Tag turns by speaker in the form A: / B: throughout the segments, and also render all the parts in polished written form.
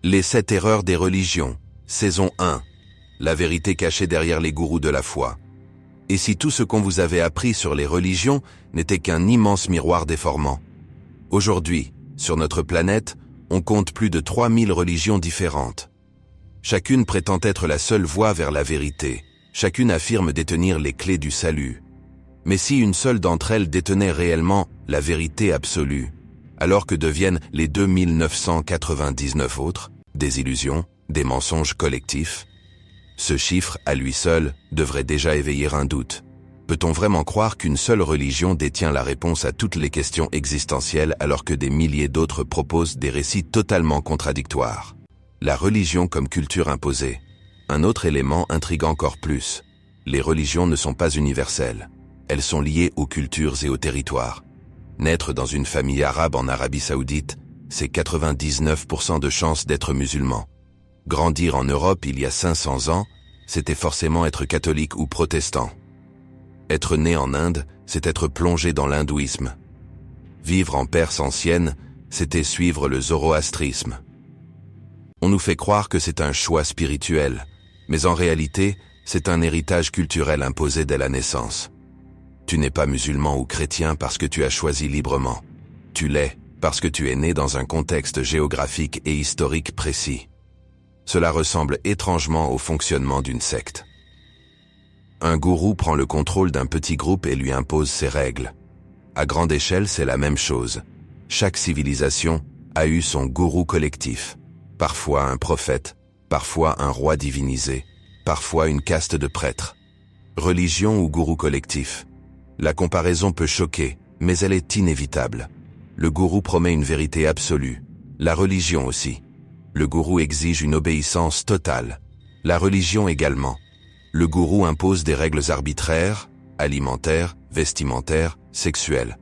A: Les 7 erreurs des religions, saison 1. La vérité cachée derrière les gourous de la foi. Et si tout ce qu'on vous avait appris sur les religions n'était qu'un immense miroir déformant? Aujourd'hui, sur notre planète, on compte plus de 3000 religions différentes. Chacune prétend être la seule voie vers la vérité. Chacune affirme détenir les clés du salut. Mais si une seule d'entre elles détenait réellement la vérité absolue, alors que deviennent les 2999 autres des illusions, des mensonges collectifs? Ce chiffre, à lui seul, devrait déjà éveiller un doute. Peut-on vraiment croire qu'une seule religion détient la réponse à toutes les questions existentielles alors que des milliers d'autres proposent des récits totalement contradictoires? La religion comme culture imposée. Un autre élément intrigue encore plus. Les religions ne sont pas universelles. Elles sont liées aux cultures et aux territoires. Naître dans une famille arabe en Arabie Saoudite, c'est 99% de chances d'être musulman. Grandir en Europe il y a 500 ans, c'était forcément être catholique ou protestant. Être né en Inde, c'est être plongé dans l'hindouisme. Vivre en Perse ancienne, c'était suivre le zoroastrisme. On nous fait croire que c'est un choix spirituel, mais en réalité, c'est un héritage culturel imposé dès la naissance. Tu n'es pas musulman ou chrétien parce que tu as choisi librement. Tu l'es parce que tu es né dans un contexte géographique et historique précis. Cela ressemble étrangement au fonctionnement d'une secte. Un gourou prend le contrôle d'un petit groupe et lui impose ses règles. À grande échelle, c'est la même chose. Chaque civilisation a eu son gourou collectif. Parfois un prophète, parfois un roi divinisé, parfois une caste de prêtres. Religion ou gourou collectif? La comparaison peut choquer, mais elle est inévitable. Le gourou promet une vérité absolue. La religion aussi. Le gourou exige une obéissance totale. La religion également. Le gourou impose des règles arbitraires, alimentaires, vestimentaires, sexuelles.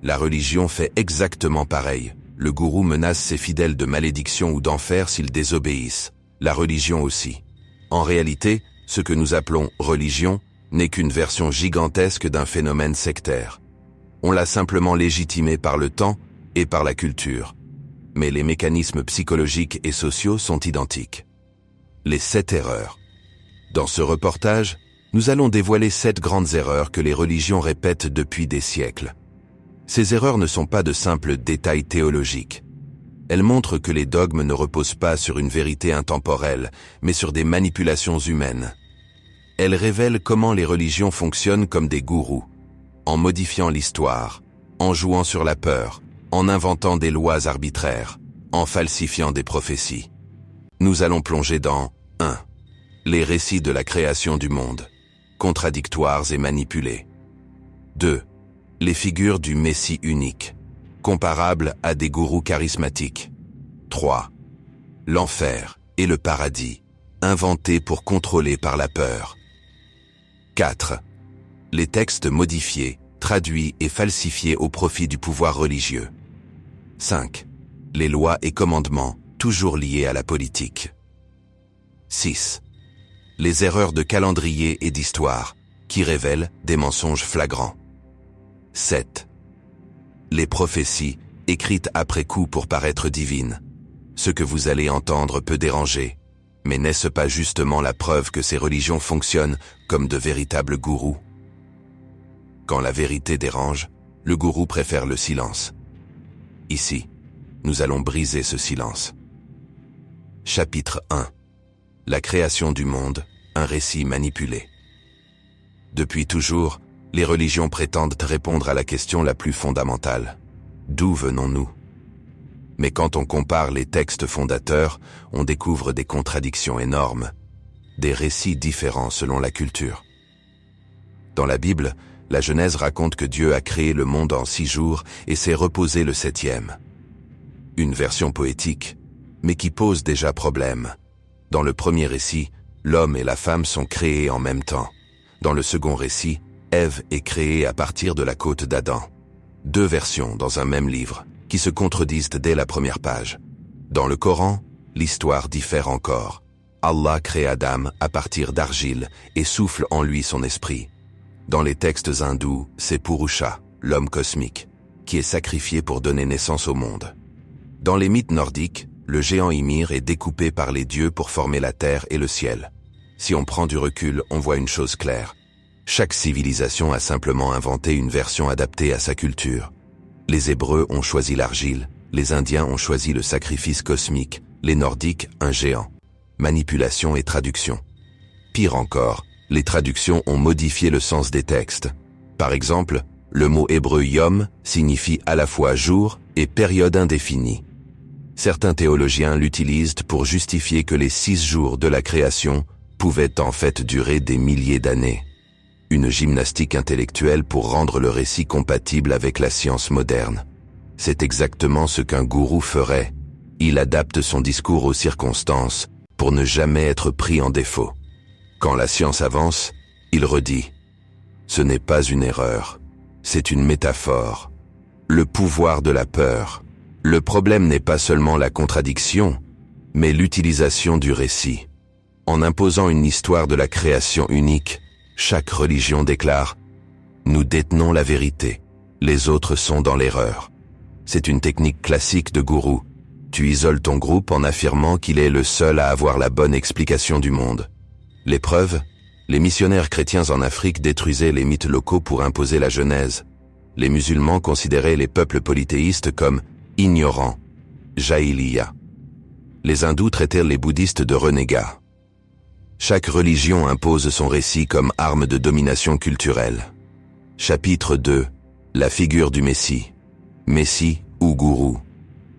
A: La religion fait exactement pareil. Le gourou menace ses fidèles de malédiction ou d'enfer s'ils désobéissent. La religion aussi. En réalité, ce que nous appelons religion n'est qu'une version gigantesque d'un phénomène sectaire. On l'a simplement légitimé par le temps et par la culture. Mais les mécanismes psychologiques et sociaux sont identiques. Les 7 erreurs. Dans ce reportage, nous allons dévoiler 7 grandes erreurs que les religions répètent depuis des siècles. Ces erreurs ne sont pas de simples détails théologiques. Elles montrent que les dogmes ne reposent pas sur une vérité intemporelle, mais sur des manipulations humaines. Elles révèlent comment les religions fonctionnent comme des gourous, en modifiant l'histoire, en jouant sur la peur, en inventant des lois arbitraires, en falsifiant des prophéties. Nous allons plonger dans 1. Les récits de la création du monde, contradictoires et manipulés. 2. Les figures du Messie unique, comparables à des gourous charismatiques. 3. L'enfer et le paradis, inventés pour contrôler par la peur. 4. Les textes modifiés, traduits et falsifiés au profit du pouvoir religieux. 5. Les lois et commandements, toujours liés à la politique. 6. Les erreurs de calendrier et d'histoire, qui révèlent des mensonges flagrants. 7. Les prophéties, écrites après coup pour paraître divines. Ce que vous allez entendre peut déranger, mais n'est-ce pas justement la preuve que ces religions fonctionnent comme de véritables gourous? Quand la vérité dérange, le gourou préfère le silence. Ici, nous allons briser ce silence. Chapitre 1. La création du monde, un récit manipulé. Depuis toujours, les religions prétendent répondre à la question la plus fondamentale. D'où venons-nous? Mais quand on compare les textes fondateurs, on découvre des contradictions énormes, des récits différents selon la culture. Dans la Bible, la Genèse raconte que Dieu a créé le monde en 6 jours et s'est reposé le 7e. Une version poétique, mais qui pose déjà problème. Dans le premier récit, l'homme et la femme sont créés en même temps. Dans le second récit, Ève est créée à partir de la côte d'Adam. 2 versions dans un même livre, qui se contredisent dès la première page. Dans le Coran, l'histoire diffère encore. Allah crée Adam à partir d'argile et souffle en lui son esprit. Dans les textes hindous, c'est Purusha, l'homme cosmique, qui est sacrifié pour donner naissance au monde. Dans les mythes nordiques, Le géant Ymir est découpé par les dieux pour former la terre et le ciel. Si on prend du recul, on voit une chose claire. Chaque civilisation a simplement inventé une version adaptée à sa culture. Les Hébreux ont choisi l'argile, les Indiens ont choisi le sacrifice cosmique, les Nordiques un géant. Manipulation et traduction. Pire encore, les traductions ont modifié le sens des textes. Par exemple, le mot hébreu yom signifie à la fois jour et période indéfinie. Certains théologiens l'utilisent pour justifier que les 6 jours de la création pouvaient en fait durer des milliers d'années. Une gymnastique intellectuelle pour rendre le récit compatible avec la science moderne. C'est exactement ce qu'un gourou ferait. Il adapte son discours aux circonstances pour ne jamais être pris en défaut. Quand la science avance, il redit « Ce n'est pas une erreur, c'est une métaphore. Le pouvoir de la peur. Le problème n'est pas seulement la contradiction, mais l'utilisation du récit. En imposant une histoire de la création unique, chaque religion déclare « Nous détenons la vérité, les autres sont dans l'erreur ». C'est une technique classique de gourou. Tu isoles ton groupe en affirmant qu'il est le seul à avoir la bonne explication du monde. Les preuves, les missionnaires chrétiens en Afrique détruisaient les mythes locaux pour imposer la Genèse. Les musulmans considéraient les peuples polythéistes comme ignorants, jahiliya. Les hindous traitèrent les bouddhistes de renégats. Chaque religion impose son récit comme arme de domination culturelle. Chapitre 2. La figure du Messie. Messie ou gourou.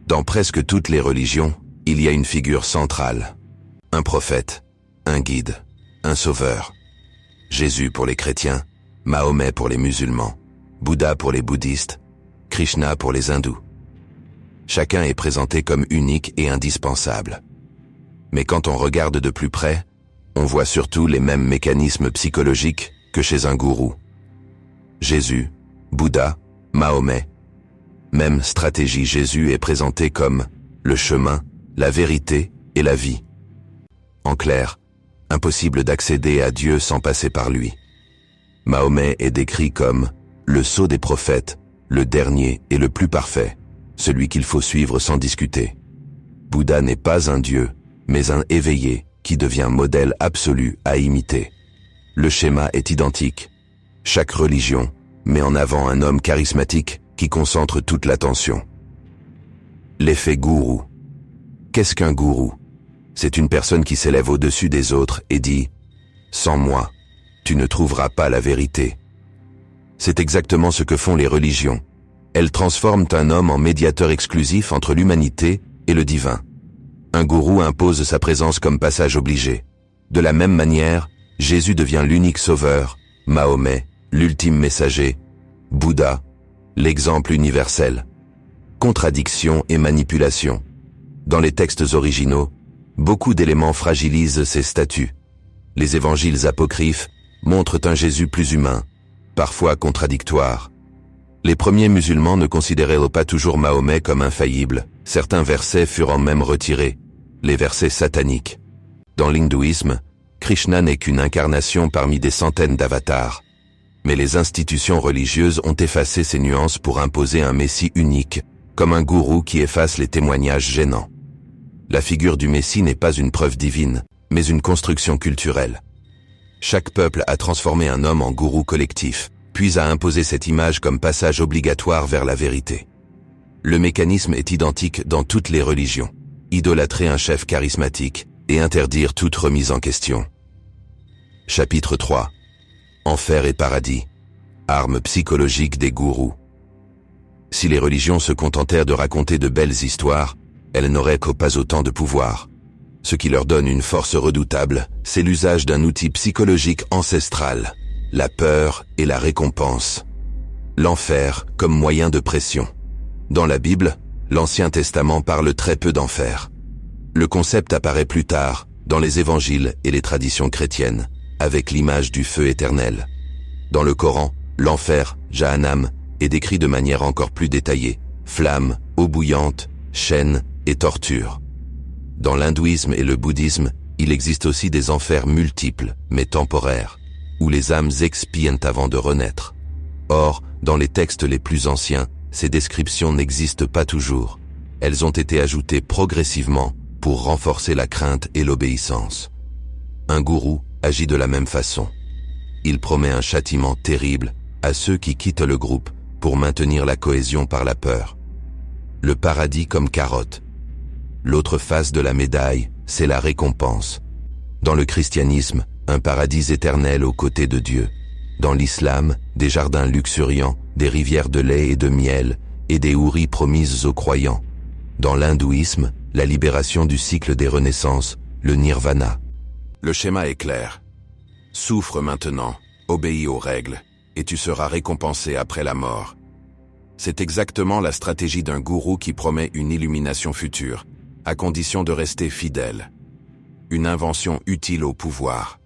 A: Dans presque toutes les religions, il y a une figure centrale. Un prophète, un guide, un sauveur. Jésus pour les chrétiens, Mahomet pour les musulmans, Bouddha pour les bouddhistes, Krishna pour les hindous. Chacun est présenté comme unique et indispensable. Mais quand on regarde de plus près, on voit surtout les mêmes mécanismes psychologiques que chez un gourou. Jésus, Bouddha, Mahomet. Même stratégie, Jésus est présenté comme le chemin, la vérité et la vie. En clair, impossible d'accéder à Dieu sans passer par lui. Mahomet est décrit comme le sceau des prophètes, le dernier et le plus parfait, celui qu'il faut suivre sans discuter. Bouddha n'est pas un dieu, mais un éveillé qui devient modèle absolu à imiter. Le schéma est identique. Chaque religion met en avant un homme charismatique qui concentre toute l'attention. L'effet gourou. Qu'est-ce qu'un gourou? C'est une personne qui s'élève au-dessus des autres et dit « Sans moi, tu ne trouveras pas la vérité ». C'est exactement ce que font les religions. Elles transforment un homme en médiateur exclusif entre l'humanité et le divin. Un gourou impose sa présence comme passage obligé. De la même manière, Jésus devient l'unique sauveur, Mahomet, l'ultime messager, Bouddha, l'exemple universel. Contradiction et manipulation. Dans les textes originaux, beaucoup d'éléments fragilisent ces statuts. Les évangiles apocryphes montrent un Jésus plus humain, parfois contradictoire. Les premiers musulmans ne considéraient pas toujours Mahomet comme infaillible. Certains versets furent même retirés, les versets sataniques. Dans l'hindouisme, Krishna n'est qu'une incarnation parmi des centaines d'avatars. Mais les institutions religieuses ont effacé ces nuances pour imposer un messie unique, comme un gourou qui efface les témoignages gênants. La figure du messie n'est pas une preuve divine, mais une construction culturelle. Chaque peuple a transformé un homme en gourou collectif, puis a imposé cette image comme passage obligatoire vers la vérité. Le mécanisme est identique dans toutes les religions. Idolâtrer un chef charismatique et interdire toute remise en question. Chapitre 3. Enfer et paradis. Armes psychologiques des gourous. Si les religions se contentèrent de raconter de belles histoires, elles n'auraient pas autant de pouvoir. Ce qui leur donne une force redoutable, c'est l'usage d'un outil psychologique ancestral, la peur et la récompense. L'enfer comme moyen de pression. Dans la Bible, l'Ancien Testament parle très peu d'enfer. Le concept apparaît plus tard, dans les évangiles et les traditions chrétiennes, avec l'image du feu éternel. Dans le Coran, l'enfer, Jahannam, est décrit de manière encore plus détaillée, flamme, eau bouillante, chaînes et torture. Dans l'hindouisme et le bouddhisme, il existe aussi des enfers multiples, mais temporaires, où les âmes expient avant de renaître. Or, dans les textes les plus anciens, ces descriptions n'existent pas toujours. Elles ont été ajoutées progressivement pour renforcer la crainte et l'obéissance. Un gourou agit de la même façon. Il promet un châtiment terrible à ceux qui quittent le groupe pour maintenir la cohésion par la peur. Le paradis comme carotte. L'autre face de la médaille, c'est la récompense. Dans le christianisme, un paradis éternel aux côtés de Dieu. Dans l'islam, des jardins luxuriants, des rivières de lait et de miel, et des houris promises aux croyants. Dans l'hindouisme, la libération du cycle des renaissances, le nirvana. Le schéma est clair. Souffre maintenant, obéis aux règles, et tu seras récompensé après la mort. C'est exactement la stratégie d'un gourou qui promet une illumination future, à condition de rester fidèle. Une invention utile au pouvoir.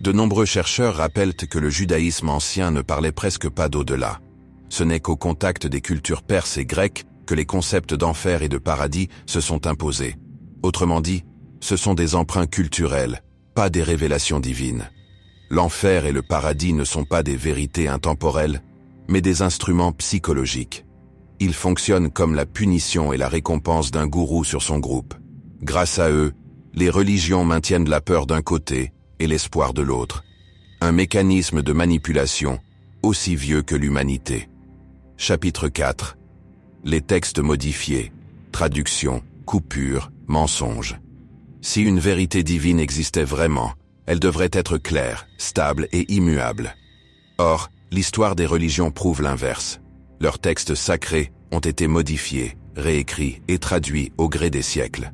A: De nombreux chercheurs rappellent que le judaïsme ancien ne parlait presque pas d'au-delà. Ce n'est qu'au contact des cultures perses et grecques que les concepts d'enfer et de paradis se sont imposés. Autrement dit, ce sont des emprunts culturels, pas des révélations divines. L'enfer et le paradis ne sont pas des vérités intemporelles, mais des instruments psychologiques. Ils fonctionnent comme la punition et la récompense d'un gourou sur son groupe. Grâce à eux, les religions maintiennent la peur d'un côté et l'espoir de l'autre. Un mécanisme de manipulation aussi vieux que l'humanité. Chapitre 4. Les textes modifiés, traduction, coupure, mensonge. Si une vérité divine existait vraiment, elle devrait être claire, stable et immuable. Or, l'histoire des religions prouve l'inverse. Leurs textes sacrés ont été modifiés, réécrits et traduits au gré des siècles.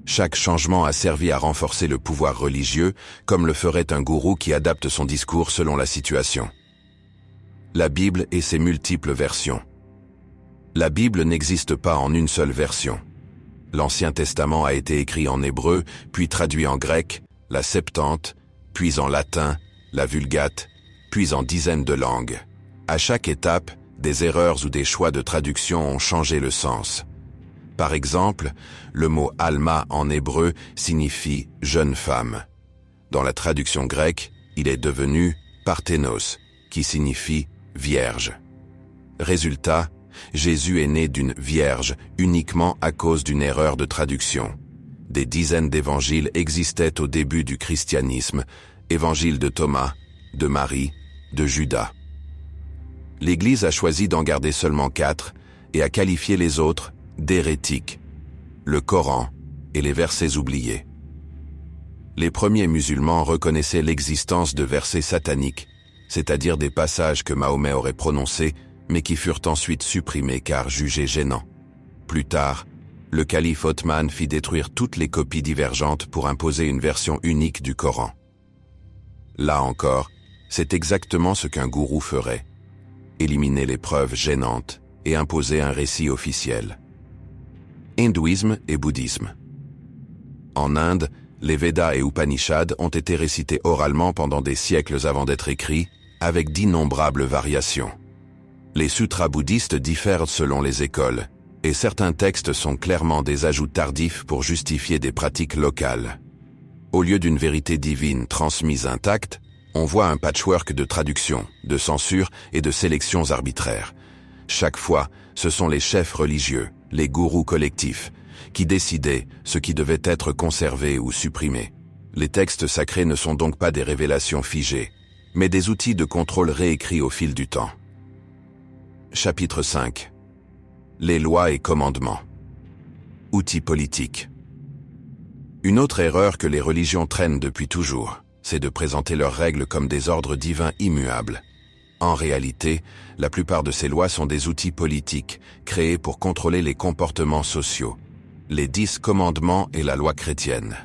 A: Chaque changement a servi à renforcer le pouvoir religieux, comme le ferait un gourou qui adapte son discours selon la situation. La Bible et ses multiples versions. La Bible n'existe pas en une seule version. L'Ancien Testament a été écrit en hébreu, puis traduit en grec, la Septante, puis en latin, la Vulgate, puis en dizaines de langues. À chaque étape, des erreurs ou des choix de traduction ont changé le sens. Par exemple, le mot « alma » en hébreu signifie « jeune femme ». Dans la traduction grecque, il est devenu « parthénos », qui signifie « vierge ». Résultat, Jésus est né d'une vierge uniquement à cause d'une erreur de traduction. Des dizaines d'évangiles existaient au début du christianisme, évangile de Thomas, de Marie, de Judas. L'Église a choisi d'en garder seulement 4 et a qualifié les autres d'hérétiques, le Coran et les versets oubliés. Les premiers musulmans reconnaissaient l'existence de versets sataniques, c'est-à-dire des passages que Mahomet aurait prononcés, mais qui furent ensuite supprimés car jugés gênants. Plus tard, le calife Othman fit détruire toutes les copies divergentes pour imposer une version unique du Coran. Là encore, c'est exactement ce qu'un gourou ferait. Éliminer les preuves gênantes et imposer un récit officiel. Hindouisme et bouddhisme. En Inde, les Védas et Upanishads ont été récités oralement pendant des siècles avant d'être écrits, avec d'innombrables variations. Les sutras bouddhistes diffèrent selon les écoles, et certains textes sont clairement des ajouts tardifs pour justifier des pratiques locales. Au lieu d'une vérité divine transmise intacte, on voit un patchwork de traductions, de censure et de sélections arbitraires. Chaque fois, ce sont les chefs religieux, les gourous collectifs, qui décidaient ce qui devait être conservé ou supprimé. Les textes sacrés ne sont donc pas des révélations figées, mais des outils de contrôle réécrits au fil du temps. Chapitre 5. Les lois et commandements. Outils politiques. Une autre erreur que les religions traînent depuis toujours, c'est de présenter leurs règles comme des ordres divins immuables. En réalité, la plupart de ces lois sont des outils politiques, créés pour contrôler les comportements sociaux. Les 10 commandements et la loi chrétienne.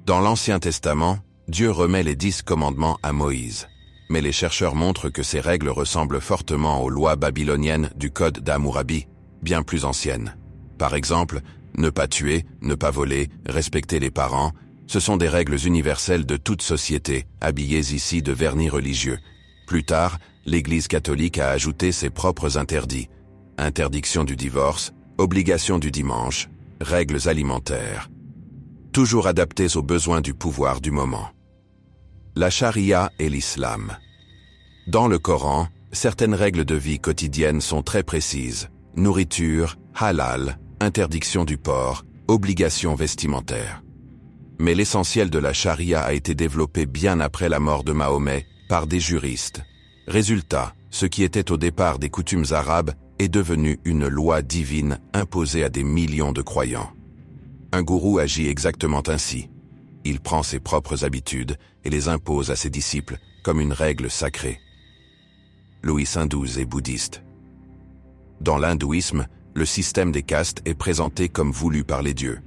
A: Dans l'Ancien Testament, Dieu remet les 10 commandements à Moïse. Mais les chercheurs montrent que ces règles ressemblent fortement aux lois babyloniennes du Code d'Hammurabi, bien plus anciennes. Par exemple, ne pas tuer, ne pas voler, respecter les parents, ce sont des règles universelles de toute société, habillées ici de vernis religieux. Plus tard, l'Église catholique a ajouté ses propres interdits. Interdiction du divorce, obligation du dimanche, règles alimentaires. Toujours adaptées aux besoins du pouvoir du moment. La charia et l'islam. Dans le Coran, certaines règles de vie quotidienne sont très précises. nourriture, halal, interdiction du porc, obligations vestimentaires. Mais l'essentiel de la charia a été développé bien après la mort de Mahomet par des juristes. Résultat, ce qui était au départ des coutumes arabes est devenu une loi divine imposée à des millions de croyants. Un gourou agit exactement ainsi. Il prend ses propres habitudes et les impose à ses disciples comme une règle sacrée. Louis XII est bouddhiste. Dans l'hindouisme, le système des castes est présenté comme voulu par les dieux.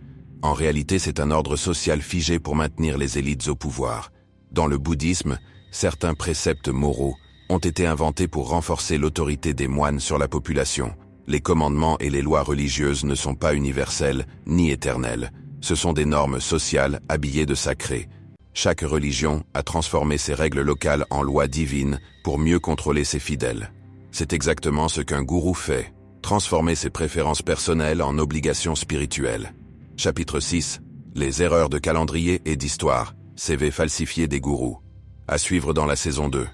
A: En réalité, c'est un ordre social figé pour maintenir les élites au pouvoir. Dans le bouddhisme, certains préceptes moraux ont été inventés pour renforcer l'autorité des moines sur la population. Les commandements et les lois religieuses ne sont pas universelles ni éternelles. Ce sont des normes sociales habillées de sacré. Chaque religion a transformé ses règles locales en lois divines pour mieux contrôler ses fidèles. C'est exactement ce qu'un gourou fait, transformer ses préférences personnelles en obligations spirituelles. Chapitre 6. Les erreurs de calendrier et d'histoire, CV falsifié des gourous. À suivre dans la saison 2.